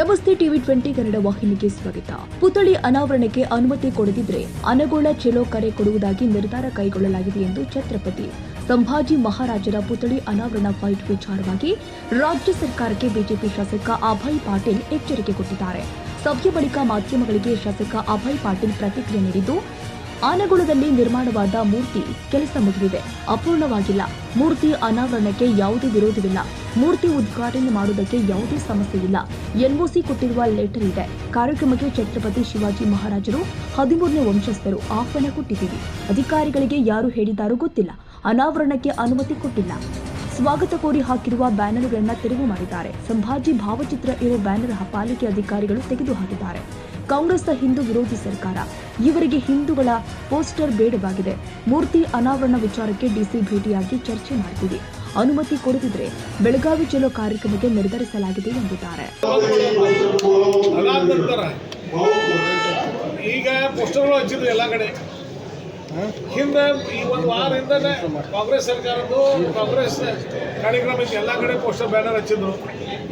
ನಮಸ್ತೆ ಟಿವಿ20 ಕನ್ನಡ ವಾಹಿನಿಗೆ ಸ್ವಾಗತ. ಪುತ್ಥಳಿ ಅನಾವರಣಕ್ಕೆ ಅನುಮತಿ ಕೊಡದಿದ್ರೆ ಅನಗೋಳ ಚೆಲೋ ಕರೆ ಕೊಡುವುದಾಗಿ ನಿರ್ಧಾರ ಕೈಗೊಳ್ಳಲಾಗಿದೆ ಎಂದು ಛತ್ರಪತಿ ಸಂಭಾಜಿ ಮಹಾರಾಜರ ಪುತ್ಥಳಿ ಅನಾವರಣ ಫೈಟ್ ವಿಚಾರವಾಗಿ ರಾಜ್ಯ ಸರ್ಕಾರಕ್ಕೆ ಬಿಜೆಪಿ ಶಾಸಕ ಅಭಯ್ ಪಾಟೀಲ್ ಎಚ್ಚರಿಕೆ ಕೊಟ್ಟಿದ್ದಾರೆ. ಸಭೆಯ ಬಳಿಕ ಮಾಧ್ಯಮಗಳಿಗೆ ಶಾಸಕ ಅಭಯ್ ಪಾಟೀಲ್ ಪ್ರತಿಕ್ರಿಯೆ ನೀಡಿದ್ದು, ಆನಗೋಳದಲ್ಲಿ ನಿರ್ಮಾಣವಾದ ಮೂರ್ತಿ ಕೆಲಸ ಮುಗಿದಿದೆ, ಅಪೂರ್ಣವಾಗಿಲ್ಲ. ಮೂರ್ತಿ ಅನಾವರಣಕ್ಕೆ ಯಾವುದೇ ವಿರೋಧವಿಲ್ಲ. ಮೂರ್ತಿ ಉದ್ಘಾಟನೆ ಮಾಡುವುದಕ್ಕೆ ಯಾವುದೇ ಸಮಸ್ಯೆ ಇಲ್ಲ. ಎನ್ಒಸಿ ಕೊಟ್ಟಿರುವ ಲೆಟರ್ ಇದೆ. ಕಾರ್ಯಕ್ರಮಕ್ಕೆ ಛತ್ರಪತಿ ಶಿವಾಜಿ ಮಹಾರಾಜರು 13ನೇ ವಂಶಸ್ಥರು ಆಹ್ವಾನ ಕೊಟ್ಟಿದ್ದೀವಿ. ಅಧಿಕಾರಿಗಳಿಗೆ ಯಾರು ಹೇಳಿದ್ದಾರೋ ಗೊತ್ತಿಲ್ಲ. ಅನಾವರಣಕ್ಕೆ ಅನುಮತಿ ಕೊಟ್ಟಿಲ್ಲ. ಸ್ವಾಗತ ಕೋರಿ ಹಾಕಿರುವ ಬ್ಯಾನರ್ಗಳನ್ನು ತೆರವು ಮಾಡಿದ್ದಾರೆ. ಸಂಭಾಜಿ ಭಾವಚಿತ್ರ ಇರುವ ಬ್ಯಾನರ್ ಪಾಲಿಕೆ ಅಧಿಕಾರಿಗಳು ತೆಗೆದುಹಾಕಿದ್ದಾರೆ. ಕಾಂಗ್ರೆಸ್ನ ಹಿಂದೂ ವಿರೋಧಿ ಸರ್ಕಾರ, ಇವರಿಗೆ ಹಿಂದೂಗಳ ಪೋಸ್ಟರ್ ಬೇಡವಾಗಿದೆ. ಮೂರ್ತಿ ಅನಾವರಣ ವಿಚಾರಕ್ಕೆ ಡಿಸಿ ಭೇಟಿಯಾಗಿ ಚರ್ಚೆ ಮಾಡ್ತೀವಿ. ಅನುಮತಿ ಕೊಡದಿದ್ರೆ ಬೆಳಗಾವಿ ಚಲೋ ಕಾರ್ಯಕ್ರಮಕ್ಕೆ ನಿರ್ಧರಿಸಲಾಗಿದೆ ಎಂದಿದ್ದಾರೆ. ಈಗ ಪೋಸ್ಟರ್ಗಳು ಹಚ್ಚಿದ್ರು ಎಲ್ಲ ಕಡೆ. ಹಿಂದೆ ಈ ಒಂದು ವಾರದಿಂದನೇ ಕಾಂಗ್ರೆಸ್ ಸರ್ಕಾರದ್ದು ಕಾಂಗ್ರೆಸ್ ಕಾರ್ಯಕ್ರಮ ಎಲ್ಲ ಕಡೆ ಪೋಸ್ಟರ್ ಬ್ಯಾನರ್ ಹಚ್ಚಿದ್ರು.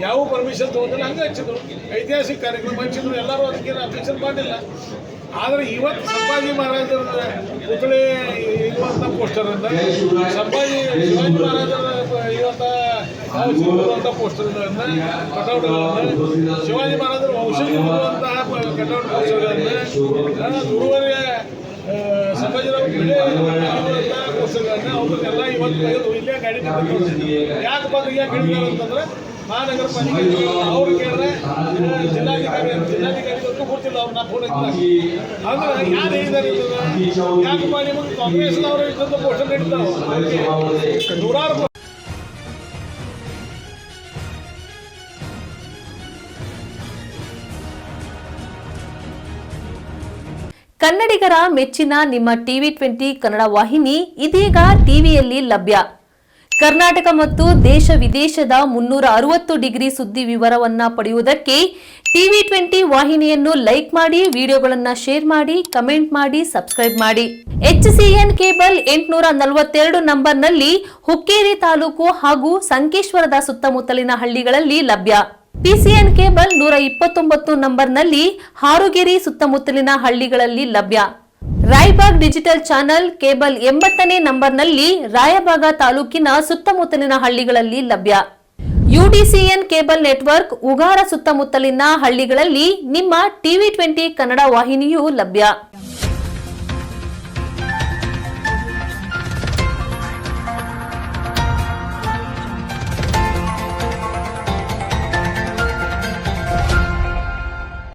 ಯಾವ ಪರ್ಮಿಷನ್ ತಗೊಂಡಿಲ್ಲ, ಹಂಗೆ ಹಚ್ಚಿದ್ರು. ಐತಿಹಾಸಿಕ ಕಾರ್ಯಕ್ರಮ ಹಚ್ಚಿದ್ರು. ಎಲ್ಲರೂ ಅದಕ್ಕೇನು ಅಬ್ಜೆಕ್ಷನ್ ಮಾಡಿಲ್ಲ. ಆದರೆ ಇವತ್ತು ಸಂಭಾಜಿ ಮಹಾರಾಜರ ಪುತ್ಥಳಿ ಇರುವಂಥ ಪೋಸ್ಟರನ್ನು ಶಿವಾಜಿ ಮಹಾರಾಜರ ಇರುವಂಥ ಪೋಸ್ಟರ್ಗಳನ್ನು ಕಟೌಟ್ಗಳನ್ನು ಶಿವಾಜಿ ಮಹಾರಾಜರ ವಂಶಜ ಇರುವಂತಹ ಕಟೌಟ್ ಪೋಸ್ಟರ್ಗಳನ್ನು ಗುರುವರಿಗೆ ಸಂಭಾಜಿರಾವ್ ಪೋಸ್ಟರ್ಗಳನ್ನ ಅವ್ರನ್ನೆಲ್ಲ ಇವತ್ತು ತೆಗೆದು ಇಲ್ಲೇ ಗಾಡಿ ಯಾಕೆ ಬಂದು ಯಾಕೆ ಹೇಳಿದ್ದಾರೆ ಅಂತಂದ್ರೆ ಮಹಾನಗರ ಪಾಲಿಕೆ ಅವ್ರು ಕೇಳಿದ್ರೆ ಜಿಲ್ಲಾಧಿಕಾರಿಗಳಿಗೂ ಗೊತ್ತಿಲ್ಲ. ಅವ್ರನ್ನ ಫೋನ್ ಅಂದ್ರೆ ಯಾರು ಹೇಳಿದ್ದಾರೆ ಯಾಕಪ್ಪ ನಿಮಗೆ ಕಾಂಗ್ರೆಸ್ನವರು ಇದ್ದಂಥ ಪೋಸ್ಟರ್ ನಡೀತಾವೆ ನೂರಾರು. ಕನ್ನಡಿಗರ ಮೆಚ್ಚಿನ ನಿಮ್ಮ ಟಿವಿ20 ಕನ್ನಡ ವಾಹಿನಿ ಇದೀಗ ಟಿವಿಯಲ್ಲಿ ಲಭ್ಯ. ಕರ್ನಾಟಕ ಮತ್ತು ದೇಶ ವಿದೇಶದ 360 ಡಿಗ್ರಿ ಸುದ್ದಿ ವಿವರವನ್ನ ಪಡೆಯುವುದಕ್ಕೆ ಟಿವಿ20 ವಾಹಿನಿಯನ್ನು ಲೈಕ್ ಮಾಡಿ, ವಿಡಿಯೋಗಳನ್ನು ಶೇರ್ ಮಾಡಿ, ಕಮೆಂಟ್ ಮಾಡಿ, ಸಬ್ಸ್ಕ್ರೈಬ್ ಮಾಡಿ. HCN ಕೇಬಲ್ 842 ನಂಬರ್ನಲ್ಲಿ ಹುಕ್ಕೇರಿ ತಾಲೂಕು ಹಾಗೂ ಸಂಕೇಶ್ವರದ ಸುತ್ತಮುತ್ತಲಿನ ಹಳ್ಳಿಗಳಲ್ಲಿ ಲಭ್ಯ. PCN ಕೇಬಲ್ 129 ನಂಬರ್ನಲ್ಲಿ ಹಾರುಗೆರೆ ಸುತ್ತಮುತ್ತಲಿನ ಹಳ್ಳಿಗಳಲ್ಲಿ ಲಭ್ಯ. ರಾಯಬಾಗ್ ಡಿಜಿಟಲ್ ಚಾನೆಲ್ ಕೇಬಲ್ 80ನೇ ನಂಬರ್ನಲ್ಲಿ ರಾಯಬಾಗ ತಾಲೂಕಿನ ಸುತ್ತಮುತ್ತಲಿನ ಹಳ್ಳಿಗಳಲ್ಲಿ ಲಭ್ಯ. UDCN ಕೇಬಲ್ ನೆಟ್ವರ್ಕ್ ಉಗಾರ ಸುತ್ತಮುತ್ತಲಿನ ಹಳ್ಳಿಗಳಲ್ಲಿ ನಿಮ್ಮ ಟಿವಿ20 ಕನ್ನಡ ವಾಹಿನಿಯೂ ಲಭ್ಯ.